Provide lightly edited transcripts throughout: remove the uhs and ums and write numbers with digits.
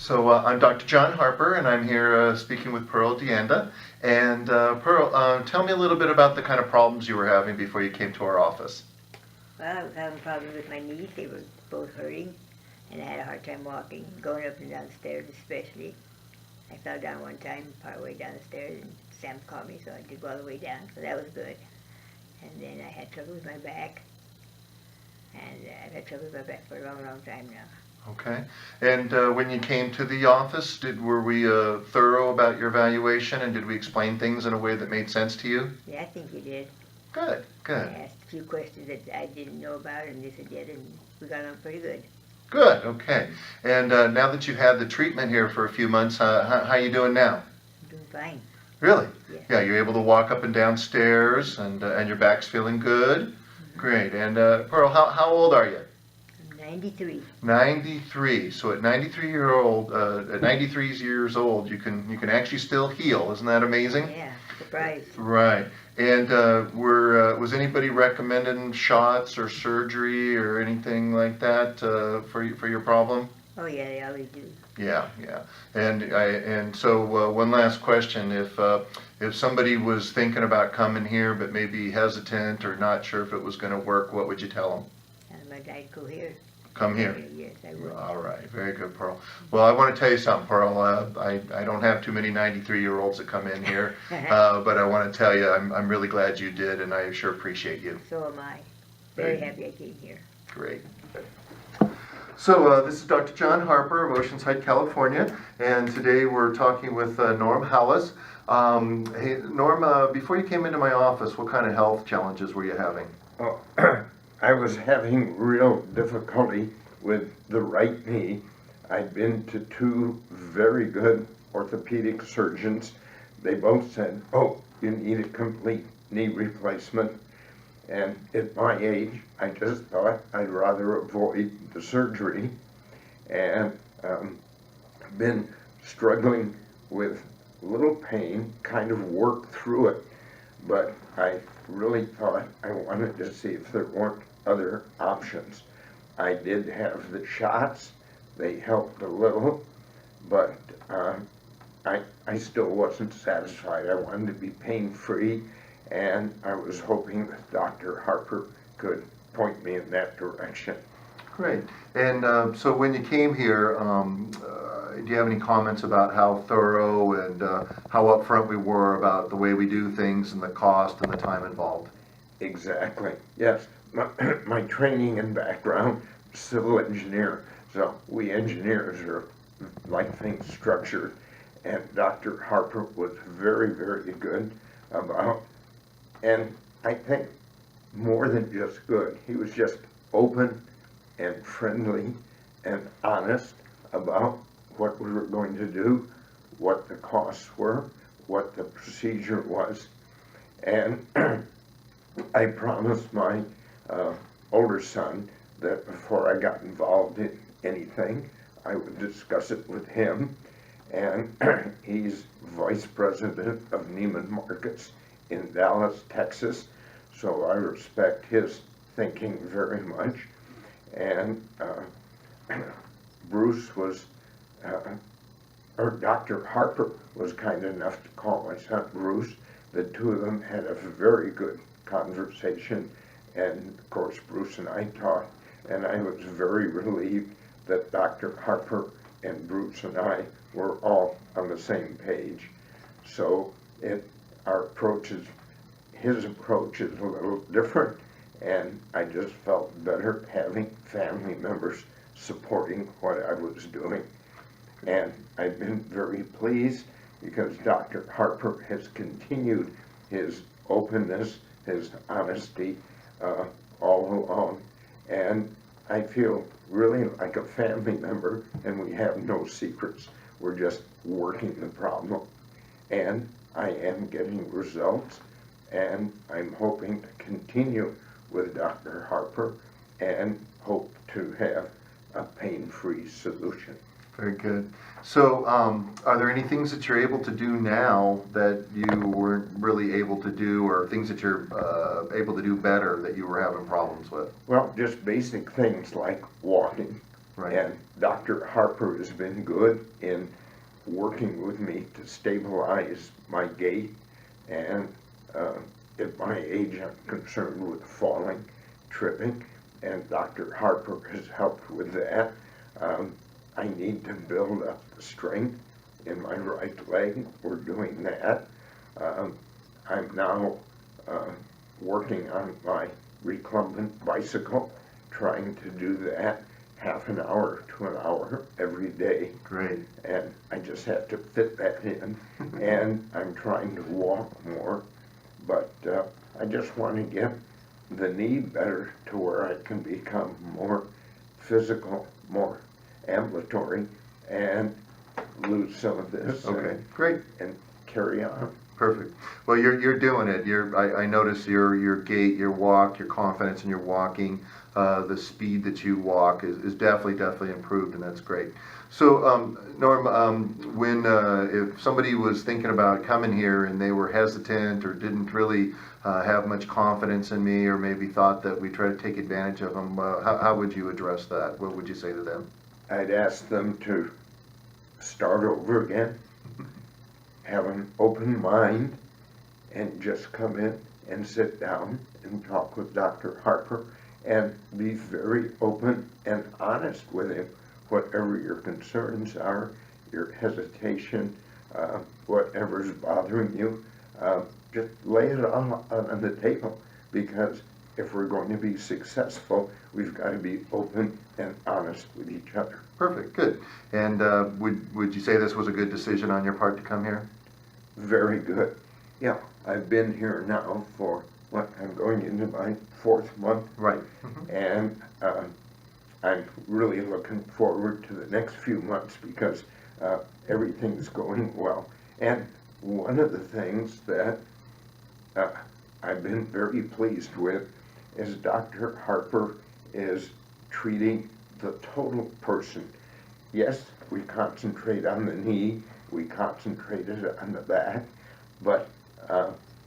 So I'm Dr. John Harper, and I'm here speaking with Pearl Deanda. And Pearl, tell me a little bit about the kind of problems you were having before you came to our office. Well, I was having problems with my knees. They were both hurting, and I had a hard time walking, going up and down the stairs especially. I fell down one time, part way down the stairs, and Sam caught me, so I did go all the way down, so that was good. And then I had trouble with my back, and I've had trouble with my back for a long, long time now. Okay. And when you came to the office, were we thorough about your evaluation, and did we explain things in a way that made sense to you? Yeah, I think you did. Good, good. I asked a few questions that I didn't know about, and they said did, and we got on pretty good. Good, okay. And now that you've had the treatment here for a few months, how you doing now? I'm doing fine. Really? Yeah. Yeah, you're able to walk up and down stairs, and your back's feeling good? Mm-hmm. Great. And Pearl, how old are you? I'm 93. 93. So at 93 years old, you can actually still heal. Isn't that amazing? Yeah, surprised. Right. And was anybody recommending shots or surgery or anything like that for your problem? Oh yeah, they always do. Yeah, yeah. And so one last question: if somebody was thinking about coming here but maybe hesitant or not sure if it was going to work, what would you tell them? I'd go here. Come here. Yes, I would. All right, very good, Pearl. Well, I want to tell you something, Pearl. I don't have too many 93-year-olds that come in here, but I want to tell you I'm really glad you did, and I sure appreciate you. So am I. Very happy I came here. Great. So this is Dr. John Harper of Oceanside, California, and today we're talking with Norm Hallis. Hey, Norm, before you came into my office, what kind of health challenges were you having? Oh, I was having real difficulty with the right knee. I'd been to two very good orthopedic surgeons. They both said, oh, you need a complete knee replacement. And at my age, I just thought I'd rather avoid the surgery. And been struggling with a little pain, kind of worked through it. But I really thought I wanted to see if there weren't other options. I did have the shots. They helped a little, but I still wasn't satisfied. I wanted to be pain-free, and I was hoping that Dr. Harper could point me in that direction. Great. And so when you came here, do you have any comments about how thorough and how upfront we were about the way we do things and the cost and the time involved? Exactly. Yes. My training and background, civil engineer. So we engineers are like things structured. And Dr. Harper was very, very good about, and I think more than just good, he was just open and friendly and honest about what we were going to do, what the costs were, what the procedure was. And I promised my older son that before I got involved in anything, I would discuss it with him. And he's vice president of Neiman Marcus in Dallas, Texas. So I respect his thinking very much. And Bruce was, or Dr. Harper was kind enough to call my son Bruce. The two of them had a very good conversation, and of course Bruce and I talked, and I was very relieved that Dr. Harper and Bruce and I were all on the same page. So our approaches, his approach is a little different, and I just felt better having family members supporting what I was doing. And I've been very pleased because Dr. Harper has continued his openness, his honesty all along. And I feel really like a family member, and we have no secrets. We're just working the problem. And I am getting results, and I'm hoping to continue with Dr. Harper and hope to have a pain-free solution. Very good. So are there any things that you're able to do now that you weren't really able to do, or things that you're able to do better that you were having problems with? Well, just basic things like walking. Right. And Dr. Harper has been good in working with me to stabilize my gait, and at my age I'm concerned with falling, tripping, and Dr. Harper has helped with that. I need to build up the strength in my right leg. We're doing that. I'm now working on my recumbent bicycle, trying to do that half an hour to an hour every day. Great. And I just have to fit that in. And I'm trying to walk more, but I just want to get the knee better to where I can become more physical, more ambulatory, and lose some of this. Okay, great. And carry on. Perfect. Well, you're doing it. I notice your gait, your walk, your confidence in your walking, the speed that you walk is definitely improved, and that's great. So, Norm, when if somebody was thinking about coming here and they were hesitant or didn't really have much confidence in me, or maybe thought that we try to take advantage of them, how would you address that? What would you say to them? I'd ask them to start over again, have an open mind, and just come in and sit down and talk with Dr. Harper and be very open and honest with him. Whatever your concerns are, your hesitation, whatever's bothering you, just lay it on the table, because if we're going to be successful, we've got to be open and honest with each other. Perfect, good. And would you say this was a good decision on your part to come here? Very good. Yeah, I've been here now for, I'm going into my 4th month. Right. And I'm really looking forward to the next few months, because everything's going well. And one of the things that I've been very pleased with is Dr. Harper is treating the total person. Yes, we concentrate on the knee, we concentrated on the back, but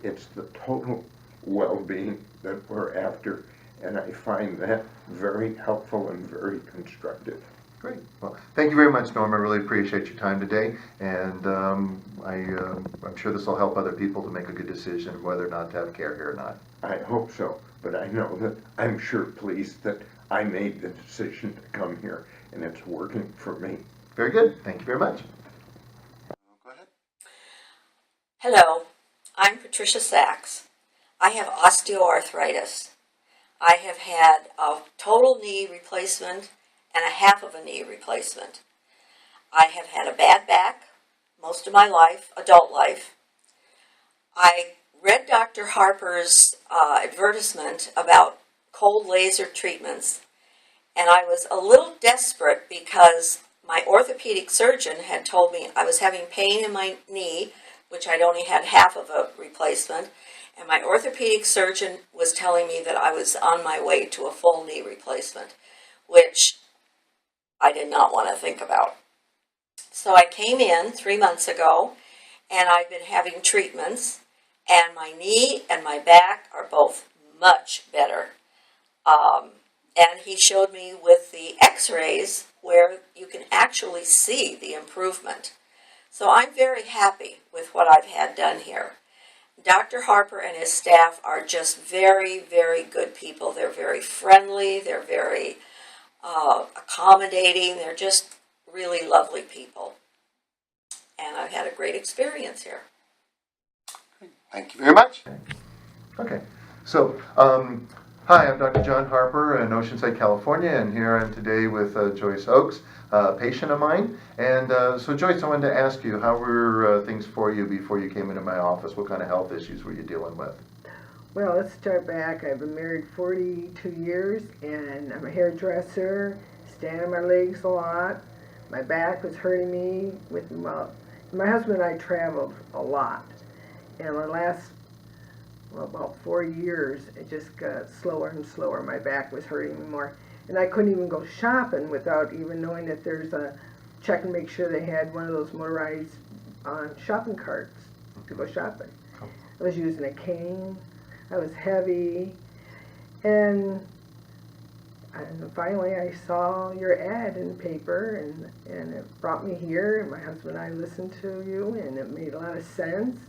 it's the total well-being that we're after, and I find that very helpful and very constructive. Great. Well, thank you very much, Norm. I really appreciate your time today, and I'm sure this will help other people to make a good decision whether or not to have care here or not. I hope so, but I know that I'm sure pleased that I made the decision to come here, and it's working for me. Very good. Thank you very much. Go ahead. Hello, I'm Patricia Sachs. I have osteoarthritis. I have had a total knee replacement and a half of a knee replacement. I have had a bad back most of my life, adult life. I read Dr. Harper's advertisement about cold laser treatments, and I was a little desperate because my orthopedic surgeon had told me I was having pain in my knee, which I'd only had half of a replacement, and my orthopedic surgeon was telling me that I was on my way to a full knee replacement, which I did not want to think about. So I came in 3 months ago, and I've been having treatments, and my knee and my back are both much better. And he showed me with the x-rays where you can actually see the improvement. So I'm very happy with what I've had done here. Dr. Harper and his staff are just very, very good people. They're very friendly. They're very accommodating. They're just really lovely people. And I've had a great experience here. Thank you very much. Okay. So, hi, I'm Dr. John Harper in Oceanside, California, and here I'm today with Joyce Oakes, a patient of mine. And so, Joyce, I wanted to ask you, how were things for you before you came into my office? What kind of health issues were you dealing with? Well, let's start back. I've been married 42 years, and I'm a hairdresser, stand on my legs a lot. My back was hurting me. My husband and I traveled a lot. And the last, about 4 years, it just got slower and slower. My back was hurting me more. And I couldn't even go shopping without even knowing that there's a check and make sure they had one of those motorized shopping carts to go shopping. I was using a cane. I was heavy. And And finally I saw your ad in the paper, and it brought me here, and my husband and I listened to you, and it made a lot of sense.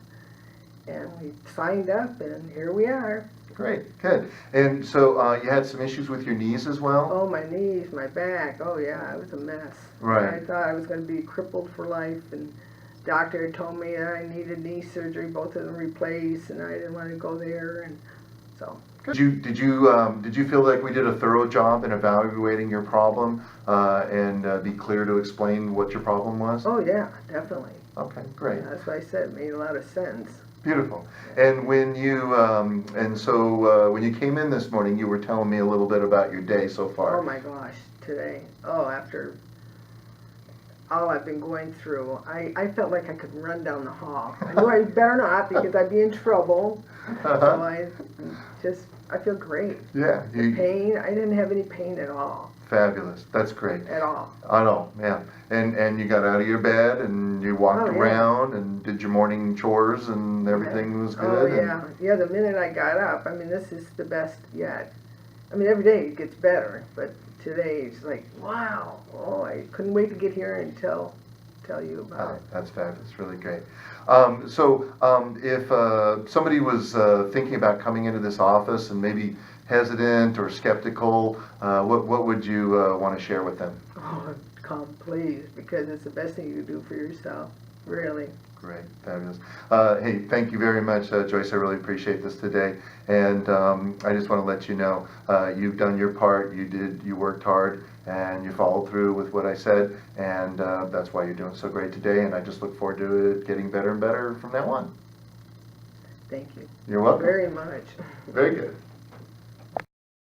And we signed up, and here we are. Great, good. And so you had some issues with your knees as well? Oh, my knees, my back, oh yeah, it was a mess. Right. I thought I was gonna be crippled for life, and doctor had told me that I needed knee surgery, both of them replaced, and I didn't wanna go there, and so. Did you feel like we did a thorough job in evaluating your problem and be clear to explain what your problem was? Oh yeah, definitely. Okay, great. That's why I said it made a lot of sense. Beautiful. And when you when you came in this morning, you were telling me a little bit about your day so far. Oh my gosh, today, oh, after all I've been going through, I felt like I could run down the hall. I knew I better not because I'd be in trouble. So I feel great. Yeah. The pain, I didn't have any pain at all. Fabulous. That's great. At all. I know, yeah. And you got out of your bed and you walked Oh, yeah. around and did your morning chores and everything was Oh, good. yeah. Yeah, the minute I got up, I mean, this is the best yet. I mean, every day it gets better, but today it's like, wow. Oh, I couldn't wait to get here and tell you about it. That's fabulous, really great. If somebody was thinking about coming into this office and maybe hesitant or skeptical, what would you want to share with them? Oh, come, please, because it's the best thing you can do for yourself, really. Great, fabulous. Hey, thank you very much, Joyce. I really appreciate this today. And I just want to let you know, you've done your part. You worked hard, and you followed through with what I said. And that's why you're doing so great today. And I just look forward to it getting better and better from now on. Thank you. You're welcome. Very much. Very good.